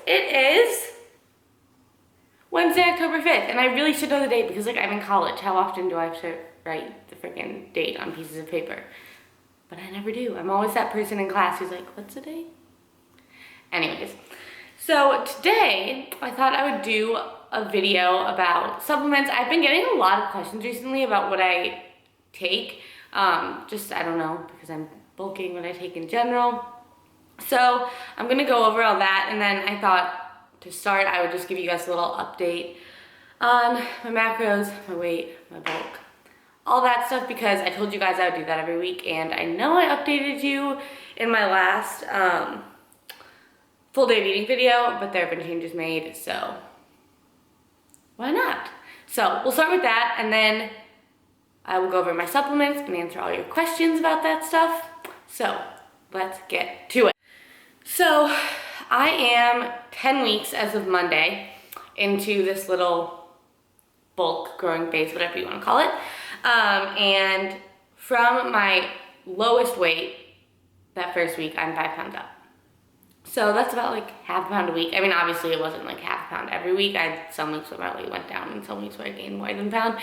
It is Wednesday, October 5th, and I really should know the date because like I'm in college. How often do I have to write the freaking date on pieces of paper? But I never do. I'm always that person in class who's like, what's the date? Anyways, so today I thought I would do a video about supplements. I've been getting a lot of questions recently about what I take. Just, I don't know, because I'm bulking, what I take in general. So I'm gonna go over all that, and then I thought to start I would just give you guys a little update on my macros, my weight, my bulk, all that stuff, because I told you guys I would do that every week, and I know I updated you in my last full day of eating video, but there have been changes made, so why not? So we'll start with that, and then I will go over my supplements and answer all your questions about that stuff. So let's get to it. So I am 10 weeks as of Monday into this little bulk growing phase, whatever you want to call it. And from my lowest weight that first week, I'm 5 pounds up. So that's about like half a pound a week. I mean, obviously it wasn't like half a pound every week. I had some weeks where my weight went down and some weeks where I gained more than a pound.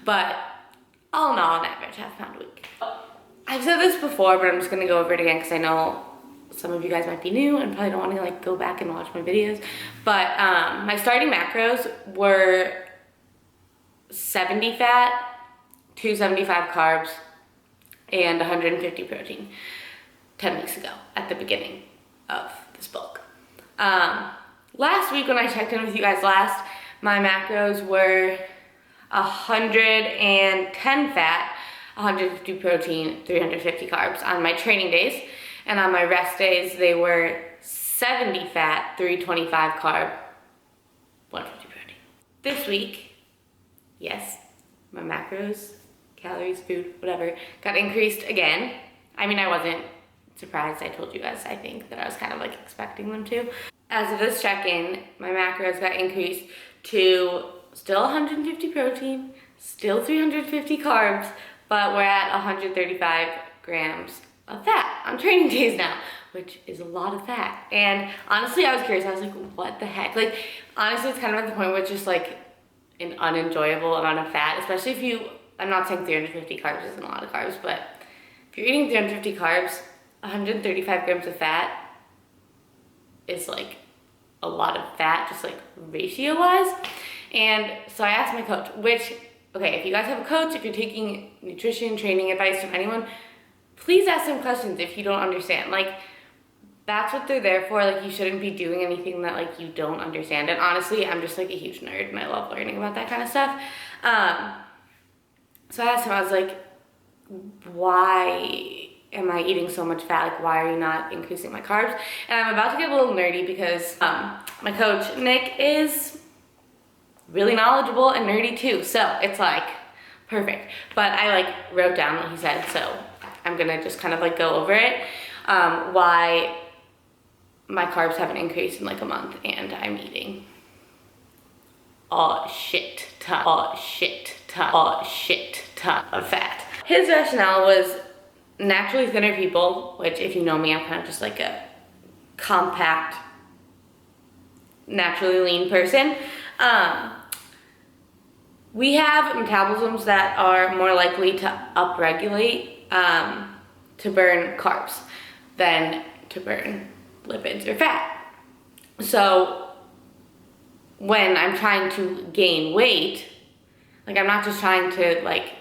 But all in all, on average, half a pound a week. I've said this before, but I'm just gonna go over it again because I know some of you guys might be new and probably don't want to like go back and watch my videos. But my starting macros were 70 fat, 275 carbs, and 150 protein 10 weeks ago at the beginning of this bulk. Last week when I checked in with you guys last, my macros were 110 fat, 150 protein, 350 carbs on my training days. And on my rest days, they were 70 fat, 325 carb, 150 protein. This week, yes, my macros, calories, food, whatever, got increased again. I mean, I wasn't surprised. I told you guys, I think, that I was kind of like expecting them to. As of this check-in, my macros got increased to still 150 protein, still 350 carbs, but we're at 135 grams of fat on training days now, which is a lot of fat. And honestly, I was curious. I was like, what the heck? Like, honestly, it's kind of at the point where it's just like an unenjoyable amount of fat, especially if you, I'm not saying 350 carbs isn't a lot of carbs, but if you're eating 350 carbs, 135 grams of fat is like a lot of fat, just like ratio-wise. And so I asked my coach, which, okay, if you guys have a coach, if you're taking nutrition training advice from anyone, please ask them questions if you don't understand. Like, that's what they're there for. Like, you shouldn't be doing anything that like you don't understand. And honestly, I'm just like a huge nerd and I love learning about that kind of stuff. So I asked him, I was like, why am I eating so much fat? Like, why are you not increasing my carbs? And I'm about to get a little nerdy because my coach, Nick, is really knowledgeable and nerdy too. So it's like perfect. But I like wrote down what he said, so I'm gonna just kind of like go over it. Why my carbs haven't increased in like a month and I'm eating a shit ton of fat. His rationale was naturally thinner people, which if you know me, I'm kind of just like a compact, naturally lean person. We have metabolisms that are more likely to upregulate to burn carbs than to burn lipids or fat. So when I'm trying to gain weight, like I'm not just trying to like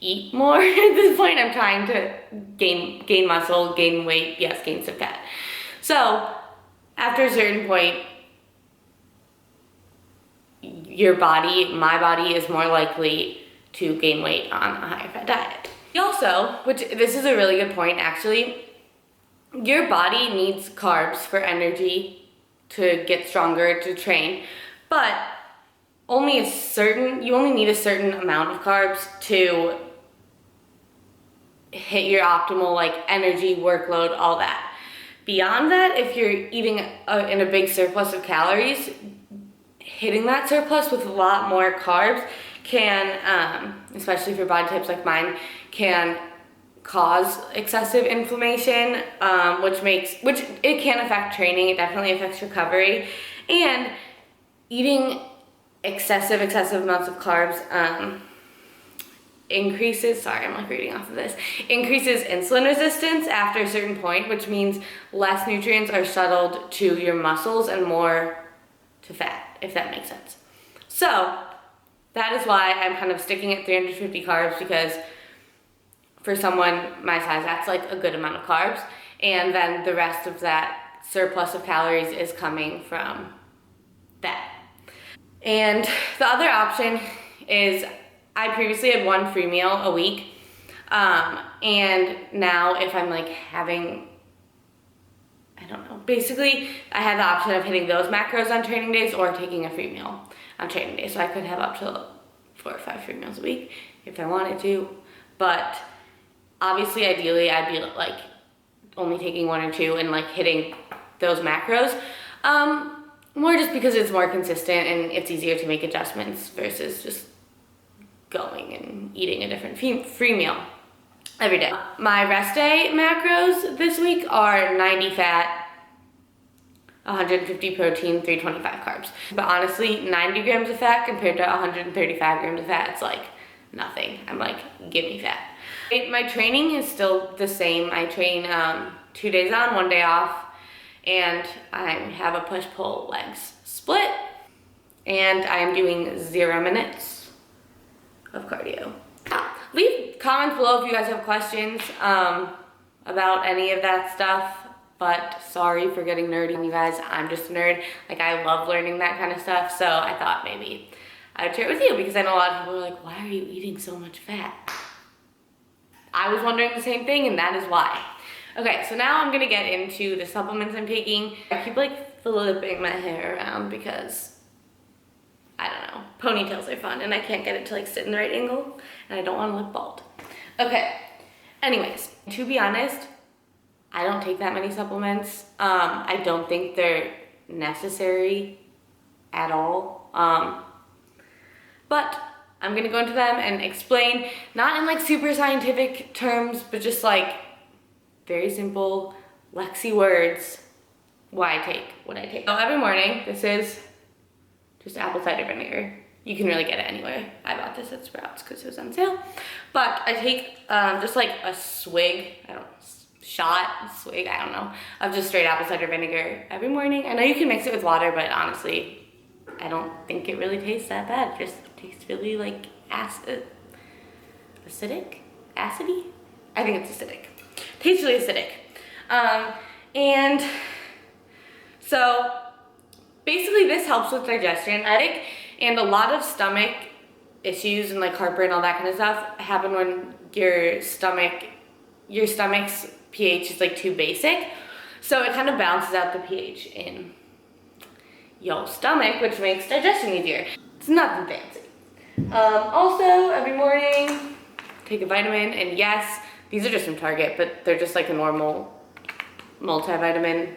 eat more at this point, I'm trying to gain muscle, gain weight, yes, gain some fat. So after a certain point, your body, my body, is more likely to gain weight on a higher fat diet. Also, which this is a really good point actually, your body needs carbs for energy to get stronger, to train, but you only need a certain amount of carbs to hit your optimal like energy, workload, all that. Beyond that, if you're eating in a big surplus of calories, hitting that surplus with a lot more carbs can, especially for body types like mine, can cause excessive inflammation, which it can affect training. It definitely affects recovery, and eating excessive amounts of carbs increases, sorry, I'm like reading off of this, increases insulin resistance after a certain point, which means less nutrients are shuttled to your muscles and more to fat, if that makes sense. So that is why I'm kind of sticking at 350 carbs, because for someone my size, that's like a good amount of carbs. And then the rest of that surplus of calories is coming from fat. And the other option is, I previously had one free meal a week. And now if I'm like having, I don't know, basically I had the option of hitting those macros on training days or taking a free meal on training days. So I could have up to 4 or 5 free meals a week if I wanted to. But obviously, ideally, I'd be like only taking 1 or 2 and like hitting those macros. More just because it's more consistent and it's easier to make adjustments versus just going and eating a different free meal every day. My rest day macros this week are 90 fat, 150 protein, 325 carbs. But honestly, 90 grams of fat compared to 135 grams of fat, it's like nothing. I'm like, give me fat. My training is still the same. I train 2 days on, 1 day off, and I have a push-pull legs split, and I am doing 0 minutes of cardio. Leave comments below if you guys have questions about any of that stuff, but sorry for getting nerdy on you guys. I'm just a nerd. Like, I love learning that kind of stuff, so I thought maybe I would share it with you, because I know a lot of people are like, why are you eating so much fat? I was wondering the same thing, and that is why. Okay, so now I'm gonna get into the supplements I'm taking. I keep like flipping my hair around because, I don't know, ponytails are fun and I can't get it to like sit in the right angle, and I don't wanna look bald. Okay, anyways, to be honest, I don't take that many supplements. I don't think they're necessary at all. But I'm gonna go into them and explain, not in like super scientific terms, but just like very simple, Lexi words, why I take what I take. So every morning, this is just apple cider vinegar. You can really get it anywhere. I bought this at Sprouts because it was on sale. But I take just like a swig, swig, I don't know, of just straight apple cider vinegar every morning. I know you can mix it with water, but honestly, I don't think it really tastes that bad. It just tastes really like acidic? Acidy? I think it's acidic. Tastes really acidic. And so basically this helps with digestion. And a lot of stomach issues and like heartburn and all that kind of stuff happen when your stomach's pH is like too basic. So it kind of balances out the pH in your stomach, which makes digestion easier. It's nothing fancy. Also, every morning, take a vitamin, and yes, these are just from Target, but they're just like a normal multivitamin,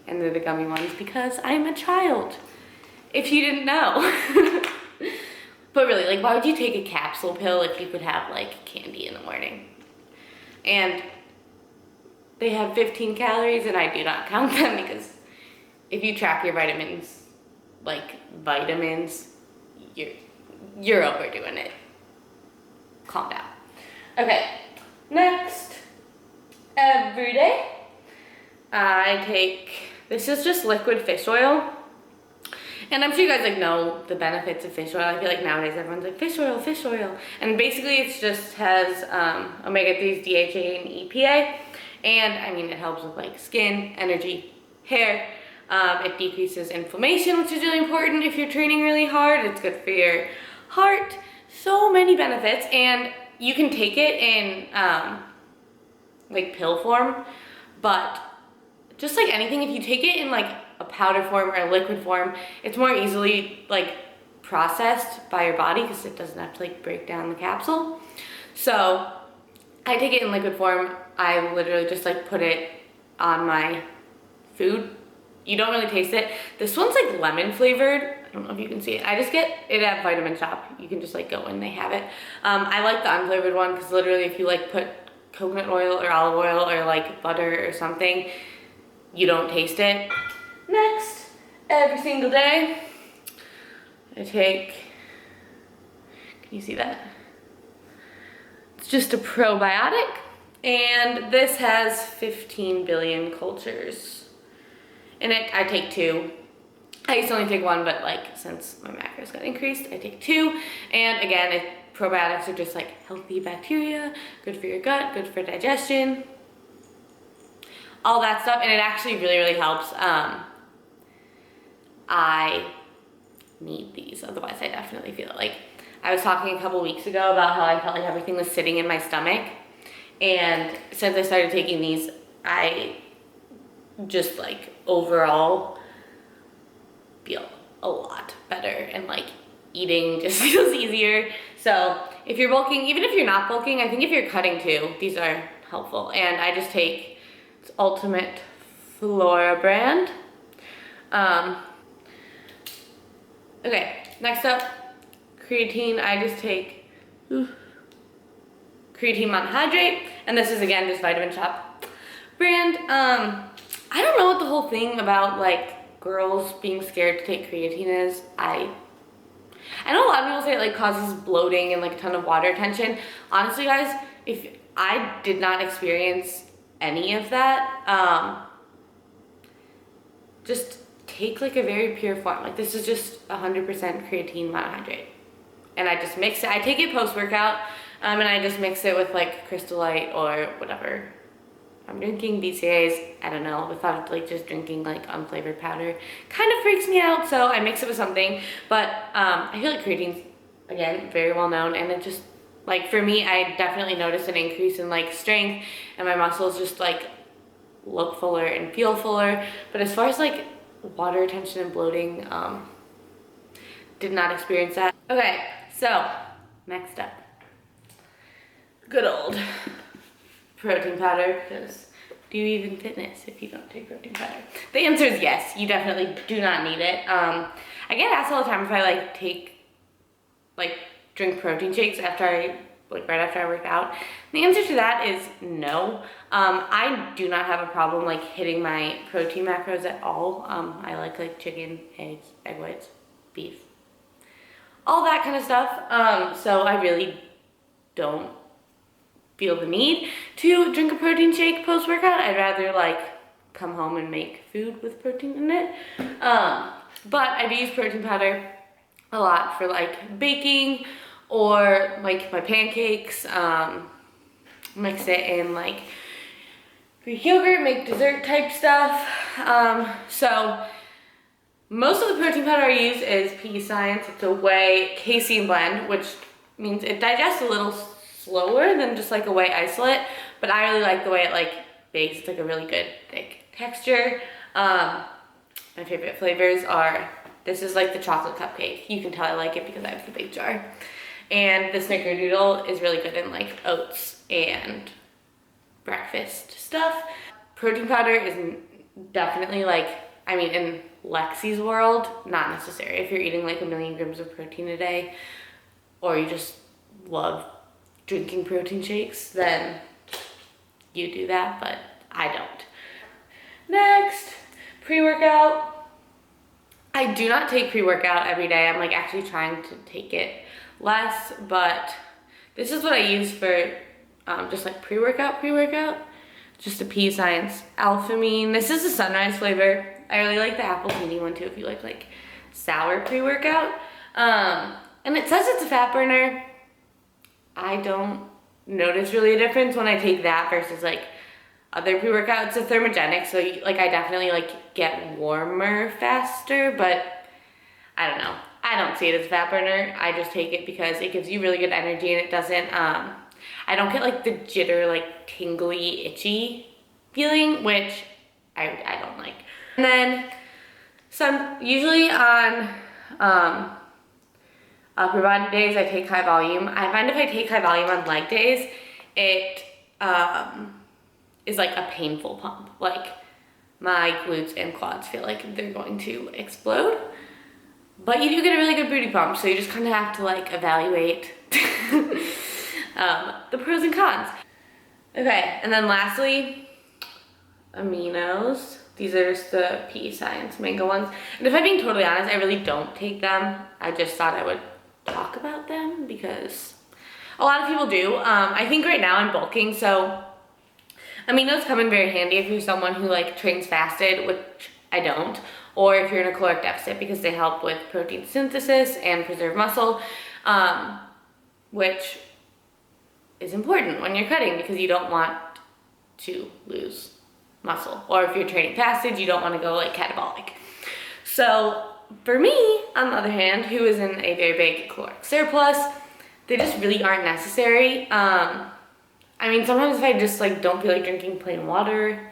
and they're the gummy ones because I'm a child, if you didn't know. But really, like, why would you take a capsule pill if you could have like candy in the morning? And they have 15 calories, and I do not count them, because if you track your vitamins, you're overdoing it. Calm down. Okay, next, every day, I take, this is just liquid fish oil. And I'm sure you guys like know the benefits of fish oil. I feel like nowadays everyone's like, fish oil, fish oil. And basically it just has omega-3s, DHA, and EPA. And I mean, it helps with like skin, energy, hair. It decreases inflammation, which is really important if you're training really hard. It's good for your heart. So many benefits. And you can take it in like pill form, but just like anything, if you take it in like a powder form or a liquid form, it's more easily like processed by your body because it doesn't have to like break down the capsule. So I take it in liquid form. I literally just like put it on my food. You don't really taste it. This one's like lemon flavored. I don't know if you can see it. I just get it at Vitamin Shop. You can just like go in, they have it. I like the unflavored one because literally if you like put coconut oil or olive oil or like butter or something, you don't taste it. Next, every single day, I take, can you see that? It's just a probiotic, and this has 15 billion cultures in it. I take 2. I used to only take 1, but like since my macros got increased, I take 2. And again, probiotics are just like healthy bacteria, good for your gut, good for digestion, all that stuff, and it actually really, really helps. I need these, otherwise I definitely feel it. Like, I was talking a couple weeks ago about how I felt like everything was sitting in my stomach, and since I started taking these, I just like overall feel a lot better, and like eating just feels easier. So if you're bulking, even if you're not bulking, I think if you're cutting too, these are helpful. And I just take Ultimate Flora brand. Okay, next up, creatine. I just take creatine monohydrate, and this is again just Vitamin Shop brand. I don't know what the whole thing about like girls being scared to take creatine is. I know a lot of people say it like causes bloating and like a ton of water retention. Honestly, guys, if I did not experience any of that, just take like a very pure form. Like this is just 100% creatine monohydrate, and I just mix it. I take it post-workout, and I just mix it with like Crystal Light or whatever I'm drinking, BCAAs. I don't know, without like just drinking like unflavored powder kind of freaks me out, so I mix it with something. But I feel like creatine's, again, very well known, and it just, like for me, I definitely noticed an increase in like strength, and my muscles just like look fuller and feel fuller. But as far as like water retention and bloating, did not experience that. Okay, so next up, good old protein powder, because do you even fitness if you don't take protein powder? The answer is yes, you definitely do not need it. I get asked all the time if I like drink protein shakes after right after I work out. The answer to that is no. I do not have a problem like hitting my protein macros at all. I like chicken, eggs, egg whites, beef, all that kind of stuff. So I really don't feel the need to drink a protein shake post-workout. I'd rather like come home and make food with protein in it. But I do use protein powder a lot for like baking or like my pancakes. Mix it in like Greek yogurt, make dessert type stuff. So most of the protein powder I use is P Science. It's a whey casein blend, which means it digests a little slower than just like a whey isolate, but I really like the way it like bakes. It's like a really good thick texture. My favorite flavors are, this is like the chocolate cupcake. You can tell I like it because I have the big jar. And the snickerdoodle is really good in like oats and breakfast stuff. Protein powder is definitely like, I mean, in Lexi's world, not necessary. If you're eating like 1,000,000 grams of protein a day, or you just love drinking protein shakes, then you do that, but I don't. Next, pre-workout. I do not take pre-workout every day. I'm like actually trying to take it less, but this is what I use for just like pre-workout. Just a P Science Alphamine. This is the sunrise flavor. I really like the apple teeny one too if you like sour pre-workout. And it says it's a fat burner. I don't notice really a difference when I take that versus like other pre-workout. It's a thermogenic, so I definitely like get warmer faster, but I don't know. I don't see it as a fat burner. I just take it because it gives you really good energy, and it doesn't, I don't get like the jitter, like tingly, itchy feeling, which I don't like. And then usually on upper body days, I take high volume. I find if I take high volume on leg days, it is like a painful pump. Like my glutes and quads feel like they're going to explode. But you do get a really good booty pump, so you just kind of have to like evaluate the pros and cons. Okay, and then lastly, aminos. These are just the PE Science mango ones. And if I'm being totally honest, I really don't take them. I just thought I would talk about them because a lot of people do. I think right now I'm bulking, so aminos come in very handy if you're someone who like trains fasted, which I don't, or if you're in a caloric deficit because they help with protein synthesis and preserve muscle, which is important when you're cutting because you don't want to lose muscle. Or if you're training fasted, you don't want to go like catabolic. So for me, on the other hand, who is in a very big caloric surplus, they just really aren't necessary. I mean, sometimes if I just like don't feel like drinking plain water,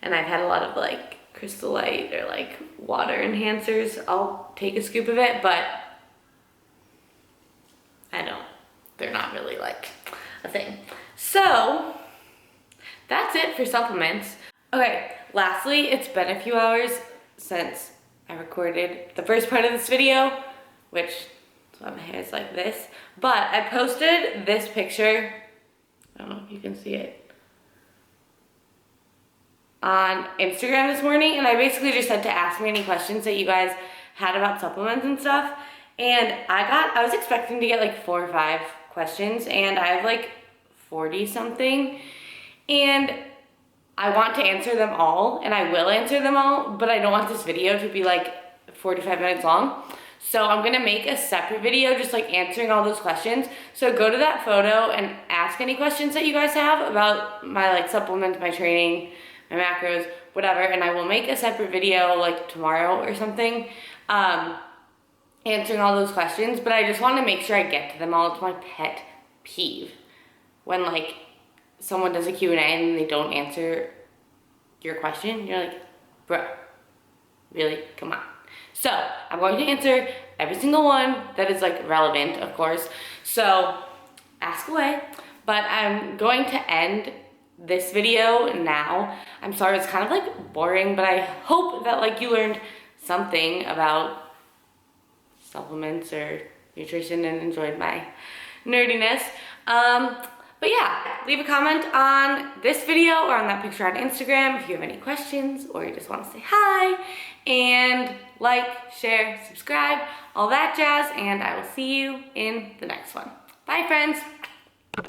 and I've had a lot of like Crystal Light or like water enhancers, I'll take a scoop of it, but they're not really like a thing. So that's it for supplements. Okay, lastly, it's been a few hours since I recorded the first part of this video, which is why my hair is like this, but I posted this picture, I don't know if you can see it, on Instagram this morning, and I basically just said to ask me any questions that you guys had about supplements and stuff, and I was expecting to get like 4 or 5 questions, and I have like 40 something, and I want to answer them all, and I will answer them all, but I don't want this video to be like 45 minutes long. So I'm gonna make a separate video just like answering all those questions. So go to that photo and ask any questions that you guys have about my like supplements, my training, my macros, whatever, and I will make a separate video like tomorrow or something, answering all those questions, but I just wanna make sure I get to them all. It's my pet peeve when like someone does a Q&A and they don't answer your question. You're like, bro, really? Come on. So I'm going to answer every single one that is like relevant, of course. So ask away, but I'm going to end this video now. I'm sorry, it's kind of like boring, but I hope that like you learned something about supplements or nutrition and enjoyed my nerdiness. But yeah, leave a comment on this video or on that picture on Instagram if you have any questions or you just want to say hi, and like, share, subscribe, all that jazz, and I will see you in the next one. Bye, friends.